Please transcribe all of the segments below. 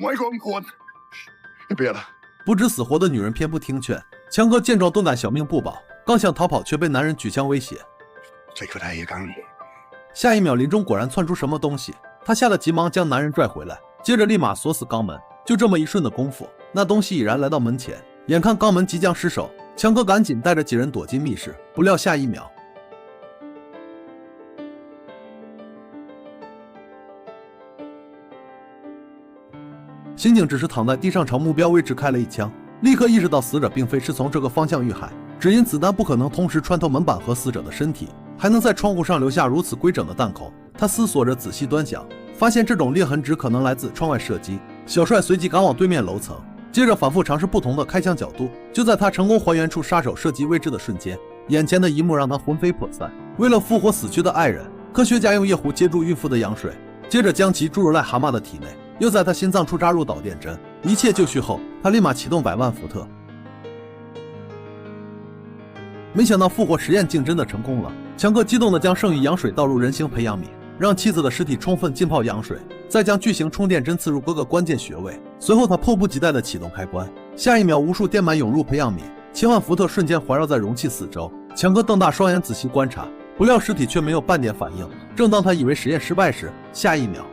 ไม่สมควร别了。不知死活的女人偏不听劝，强哥见状顿感小命不保，刚想逃跑却被男人举枪威胁。这可太一缸。下一秒林中果然窜出什么东西，他吓得急忙将男人拽回来，接着立马锁死肛门。就这么一瞬的功夫，那东西已然来到门前，眼看肛门即将失守，强哥赶紧带着几人躲进密室，不料下一秒，刑警只是躺在地上朝目标位置开了一枪，立刻意识到死者并非是从这个方向遇害，只因子弹不可能同时穿透门板和死者的身体，还能在窗户上留下如此规整的弹孔。他思索着仔细端详，发现这种裂痕只可能来自窗外射击。小帅随即赶往对面楼层，接着反复尝试不同的开枪角度。就在他成功还原出杀手射击位置的瞬间，眼前的一幕让他魂飞魄散。为了复活死去的爱人，科学家用夜壶接住孕妇的羊水，接着将其注入癞蛤蟆的体内，又在他心脏处扎入导电针。一切就绪后，他立马启动100万伏特。没想到复活实验竟真的成功了，强哥激动地将剩余羊水倒入人形培养皿，让妻子的尸体充分浸泡羊水，再将巨型充电针刺入各个关键穴位。随后他迫不及待地启动开关，下一秒无数电满涌入培养皿，千万伏特瞬间环绕在容器四周。强哥瞪大双眼仔细观察，不料尸体却没有半点反应。正当他以为实验失败时，下一秒，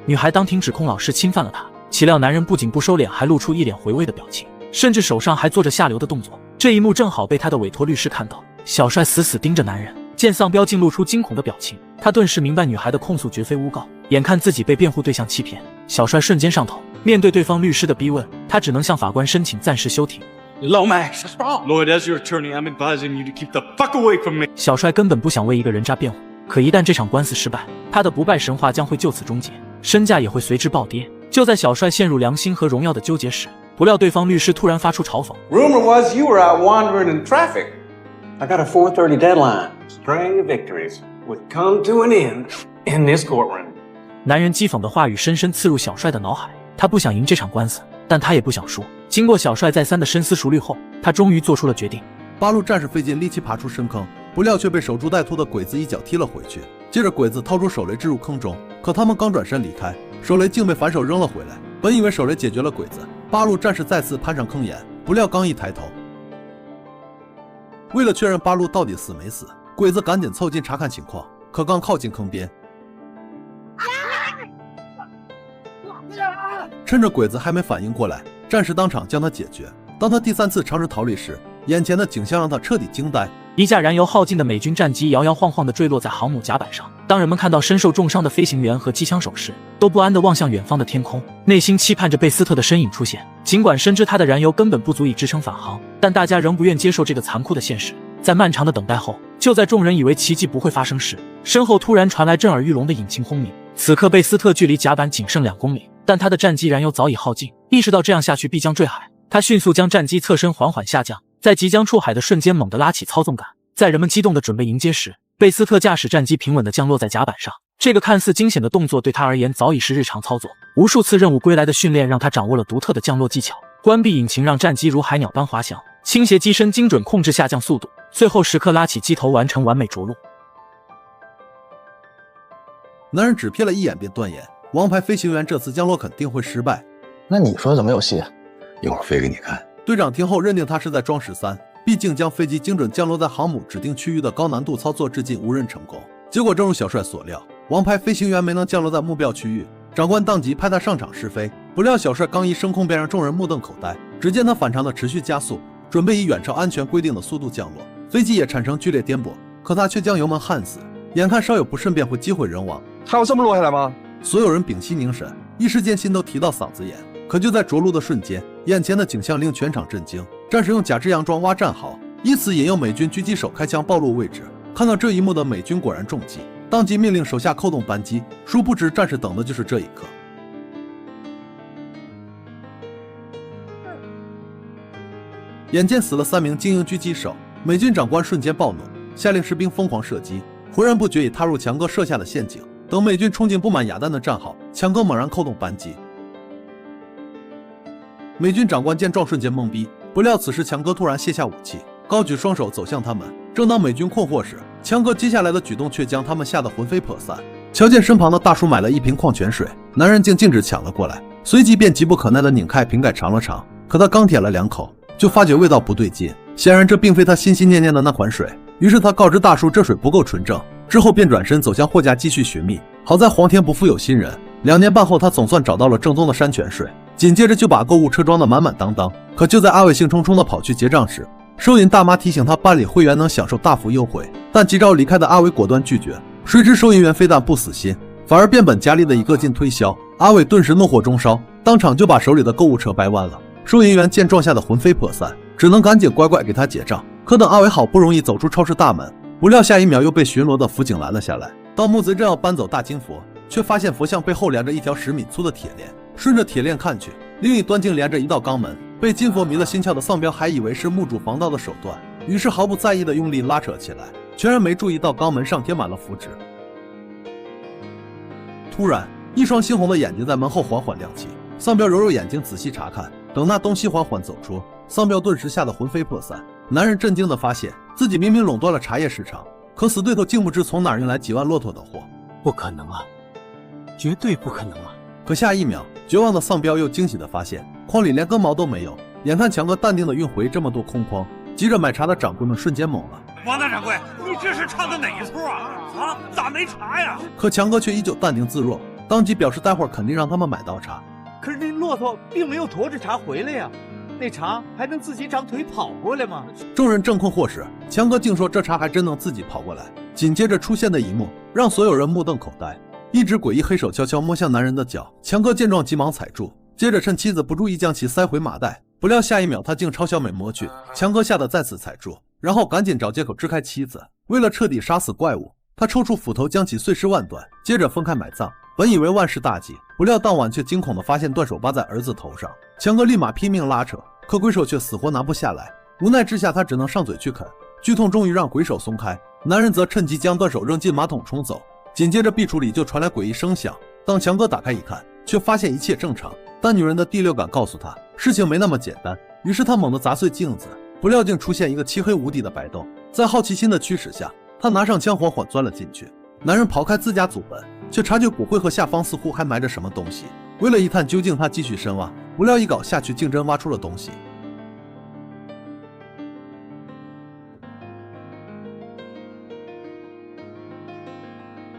女孩当庭指控老师侵犯了她，岂料男人不仅不收敛，还露出一脸回味的表情，甚至手上还做着下流的动作。这一幕正好被他的委托律师看到。小帅死死盯着男人，见丧彪竟露出惊恐的表情，他顿时明白女孩的控诉绝非诬告。眼看自己被辩护对象欺骗，小帅瞬间上头，面对对方律师的逼问，他只能向法官申请暂时休庭。Lomax, Lloyd, as your attorney, I'm advising you to keep the fuck away from me. 小帅根本不想为一个人渣辩护，可一旦这场官司失败，他的不败神话将会就此终结，身价也会随之暴跌。就在小帅陷入良心和荣耀的纠结时，不料对方律师突然发出嘲讽 Rumor was you were out wandering in traffic. I got a 4:30 deadline. String of victories would come to an end in this courtroom. 男人讥讽的话语深深刺入小帅的脑海，他不想赢这场官司，但他也不想输。经过小帅再三的深思熟虑后，他终于做出了决定。八路战士费尽力气爬出深坑，不料却被守株待兔的鬼子一脚踢了回去。接着鬼子掏出手雷掷入坑中，可他们刚转身离开，手雷竟被反手扔了回来。本以为手雷解决了鬼子，八路战士再次攀上坑沿，不料刚一抬头，为了确认八路到底死没死，鬼子赶紧凑近查看情况，可刚靠近坑边，趁着鬼子还没反应过来，战士当场将他解决。当他第3次尝试逃离时，眼前的景象让他彻底惊呆。一架燃油耗尽的美军战机摇摇晃晃地坠落在航母甲板上。当人们看到身受重伤的飞行员和机枪手时，都不安地望向远方的天空，内心期盼着贝斯特的身影出现。尽管深知他的燃油根本不足以支撑返航，但大家仍不愿接受这个残酷的现实。在漫长的等待后，就在众人以为奇迹不会发生时，身后突然传来震耳欲聋的引擎轰鸣。此刻贝斯特距离甲板仅剩2公里，但他的战机燃油早已耗尽，意识到这样下去必将坠海。他迅速将战机侧身缓缓下降，在即将出海的瞬间猛地拉起操纵杆。在人们激动地准备迎接时，贝斯特驾驶战机平稳地降落在甲板上。这个看似惊险的动作对他而言早已是日常操作，无数次任务归来的训练让他掌握了独特的降落技巧。关闭引擎让战机如海鸟般滑翔，倾斜机身精准控制下降速度，最后时刻拉起机头完成完美着陆。男人只瞥了一眼便断言，王牌飞行员这次降落肯定会失败。那你说怎么有戏啊？一会儿飞给你看。队长听后认定他是在装13，毕竟将飞机精准降落在航母指定区域的高难度操作至今无人成功。结果正如小帅所料，王牌飞行员没能降落在目标区域，长官当即派他上场试飞。不料小帅刚一升空便让众人目瞪口呆，只见他反常的持续加速，准备以远超安全规定的速度降落，飞机也产生剧烈颠簸，可他却将油门焊死，眼看稍有不慎便会机毁人亡。还有这么落下来吗？所有人屏息凝神，一时间心都提到嗓子眼。可就在着陆的瞬间，眼前的景象令全场震惊。战士用假肢佯装挖战壕，以此引诱美军狙击手开枪暴露位置。看到这一幕的美军果然中计，当即命令手下扣动扳机。殊不知战士等的就是这一刻。眼见死了3名精英狙击手，美军长官瞬间暴怒，下令士兵疯狂射击，浑然不觉已踏入强哥设下的陷阱。等美军冲进布满哑弹的战壕，强哥猛然扣动扳机。美军长官见状瞬间懵逼，不料此时强哥突然卸下武器，高举双手走向他们。正当美军困惑时，强哥接下来的举动却将他们吓得魂飞魄散。瞧见身旁的大叔买了一瓶矿泉水，男人竟径直抢了过来，随即便急不可耐地拧开瓶盖尝了尝。可他刚舔了2口，就发觉味道不对劲，显然这并非他心心念念的那款水。于是他告知大叔这水不够纯正，之后便转身走向货架继续寻觅。好在皇天不负有心人，2年半后他总算找到了正宗的山泉水，紧接着就把购物车装得满满当当。可就在阿伟兴冲冲地跑去结账时，收银大妈提醒他办理会员能享受大幅优惠，但急着离开的阿伟果断拒绝。谁知收银员非但不死心，反而变本加厉的一个劲推销。阿伟顿时怒火中烧，当场就把手里的购物车掰弯了。收银员见状吓得魂飞魄散，只能赶紧乖乖给他结账。可等阿伟好不容易走出超市大门，不料下一秒又被巡逻的辅警拦了下来。盗墓贼正要搬走大金佛，却发现佛像背后连着一条10米粗的铁链，顺着铁链看去，另一端竟连着一道肛门。被金佛迷了心窍的丧彪还以为是墓主防盗的手段，于是毫不在意的用力拉扯起来，全然没注意到肛门上贴满了符纸。突然，一双猩红的眼睛在门后缓缓亮起，丧彪揉揉眼睛仔细查看，等那东西缓缓走出，丧彪顿时吓得魂飞魄散。男人震惊地发现自己明明垄断了茶叶市场，可死对头竟不知从哪儿运来几万骆驼的货。不可能啊，绝对不可能啊！可下一秒，绝望的丧彪又惊喜地发现筐里连根毛都没有。眼看强哥淡定地运回这么多空筐，急着买茶的掌柜们瞬间懵了。王大掌柜，你这是唱的哪一出啊？啊，咋没茶呀？可强哥却依旧淡定自若，当即表示待会儿肯定让他们买到茶。可是那骆驼并没有驮着茶回来呀，那茶还能自己长腿跑过来吗？众人正困惑时，强哥竟说这茶还真能自己跑过来。紧接着出现的一幕让所有人目瞪口呆，一只诡异黑手悄悄摸向男人的脚，强哥见状急忙踩住，接着趁妻子不注意将其塞回马袋。不料下一秒他竟朝小美摸去，强哥吓得再次踩住，然后赶紧找借口支开妻子。为了彻底杀死怪物，他抽出斧头将其碎尸万段，接着分开埋葬。本以为万事大吉，不料当晚却惊恐地发现断手扒在儿子头上。强哥立马拼命拉扯，可鬼手却死活拿不下来。无奈之下，他只能上嘴去啃。剧痛终于让鬼手松开，男人则趁机将断手扔进马桶冲走。紧接着壁橱里就传来诡异声响，当强哥打开一看，却发现一切正常。但女人的第六感告诉他，事情没那么简单。于是他猛地砸碎镜子，不料竟出现一个漆黑无底的白洞。在好奇心的驱使下，他拿上枪缓缓钻了进去。男人刨开自家祖坟，却察觉骨灰盒下方似乎还埋着什么东西。为了一探究竟，他继续深挖，不料一镐下去，竟真挖出了东西。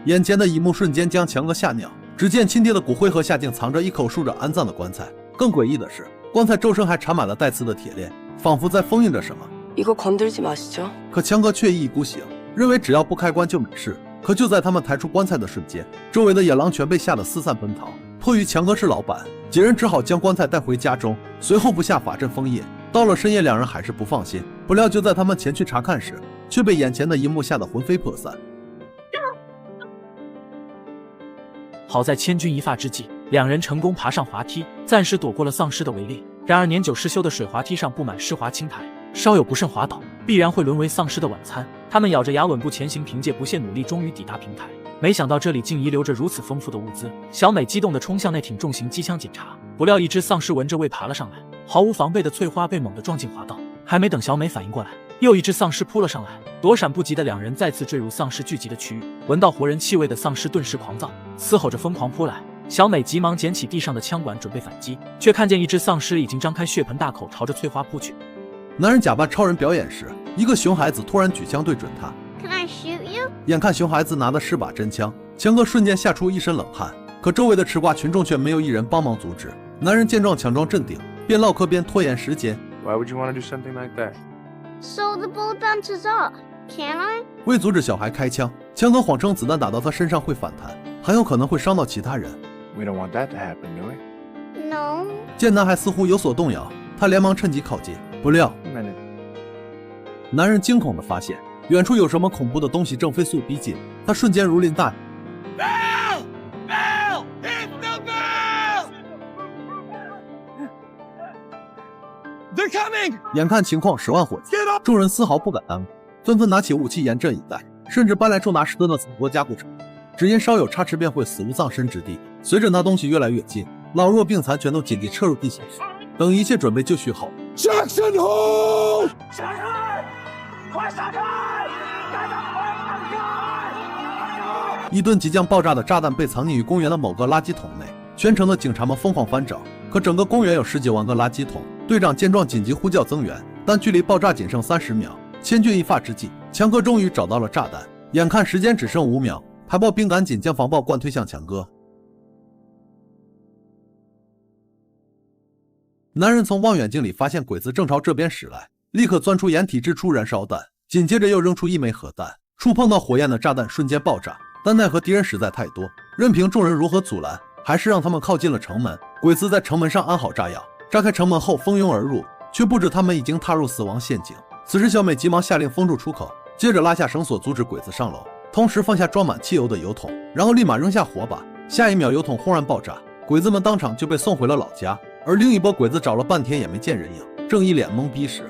眼前的一幕瞬间将强哥吓尿。只见亲爹的骨灰盒下竟藏着一口竖着安葬的棺材，更诡异的是，棺材周身还缠满了带刺的铁链，仿佛在封印着什么。이거 건들지 마시죠。可强哥却一意孤行，认为只要不开棺就没事。可就在他们抬出棺材的瞬间，周围的野狼全被吓得四散奔逃。迫于强哥是老板，几人只好将棺材带回家中，随后布下法阵封印。到了深夜，两人还是不放心，不料就在他们前去查看时，却被眼前的一幕吓得魂飞魄散。好在千钧一发之际，两人成功爬上滑梯，暂时躲过了丧尸的围猎。然而年久失修的水滑梯上布满湿滑青苔，稍有不慎滑倒，必然会沦为丧尸的晚餐。他们咬着牙稳步前行，凭借不懈努力，终于抵达平台。没想到这里竟遗留着如此丰富的物资。小美激动地冲向那挺重型机枪检查，不料一只丧尸闻着味爬了上来，毫无防备的翠花被猛地撞进滑道。还没等小美反应过来，又一只丧尸扑了上来，躲闪不及的两人再次坠入丧尸聚集的区域。闻到活人气味的丧尸顿时狂躁，嘶吼着疯狂扑来。小美急忙捡起地上的枪管准备反击，却看见一只丧尸已经张开血盆大口朝着翠花扑去。男人假扮超人表演时，一个熊孩子突然举枪对准他。Can I shoot you？ 眼看熊孩子拿的是把真枪，强哥瞬间吓出一身冷汗。可周围的吃瓜群众却没有一人帮忙阻止。男人见状强装镇定，边唠嗑边拖延时间。Why would you want to do something like that? So the bullet bounces off. Can I？ 为阻止小孩开枪，强哥谎称子弹打到他身上会反弹，很有可能会伤到其他人。We don't want that to happen, do we? No。 见男孩似乎有所动摇，他连忙趁机靠近，不料男人惊恐地发现远处有什么恐怖的东西正飞速逼近，他瞬间如临大敌。They're coming！ 眼看情况10万火急，众人丝毫不敢耽误，纷纷拿起武器严阵以待，甚至搬来重达10吨的草锅加固车。只因稍有差池便会死无葬身之地。随着那东西越来越近，老弱病残全都紧急撤入地下室。等一切准备就绪后 Jackson Hole！ 闪开！快闪开！一吨即将爆炸的炸弹被藏匿于公园的某个垃圾桶内，全城的警察们疯狂翻找，可整个公园有10几万个垃圾桶。队长见状紧急呼叫增援，但距离爆炸仅剩30秒。千钧一发之际，强哥终于找到了炸弹。眼看时间只剩5秒，排爆兵赶紧将防爆罐推向强哥。男人从望远镜里发现鬼子正朝这边驶来，立刻钻出掩体掷出燃烧弹，紧接着又扔出1枚核弹。触碰到火焰的炸弹瞬间爆炸，但奈何敌人实在太多，任凭众人如何阻拦，还是让他们靠近了城门。鬼子在城门上安好炸药，炸开城门后蜂拥而入，却不知他们已经踏入死亡陷阱。此时小美急忙下令封住出口，接着拉下绳索阻止鬼子上楼，同时放下装满汽油的油桶，然后立马扔下火把。下一秒油桶轰然爆炸，鬼子们当场就被送回了老家。而另一波鬼子找了半天也没见人影，正一脸懵逼时，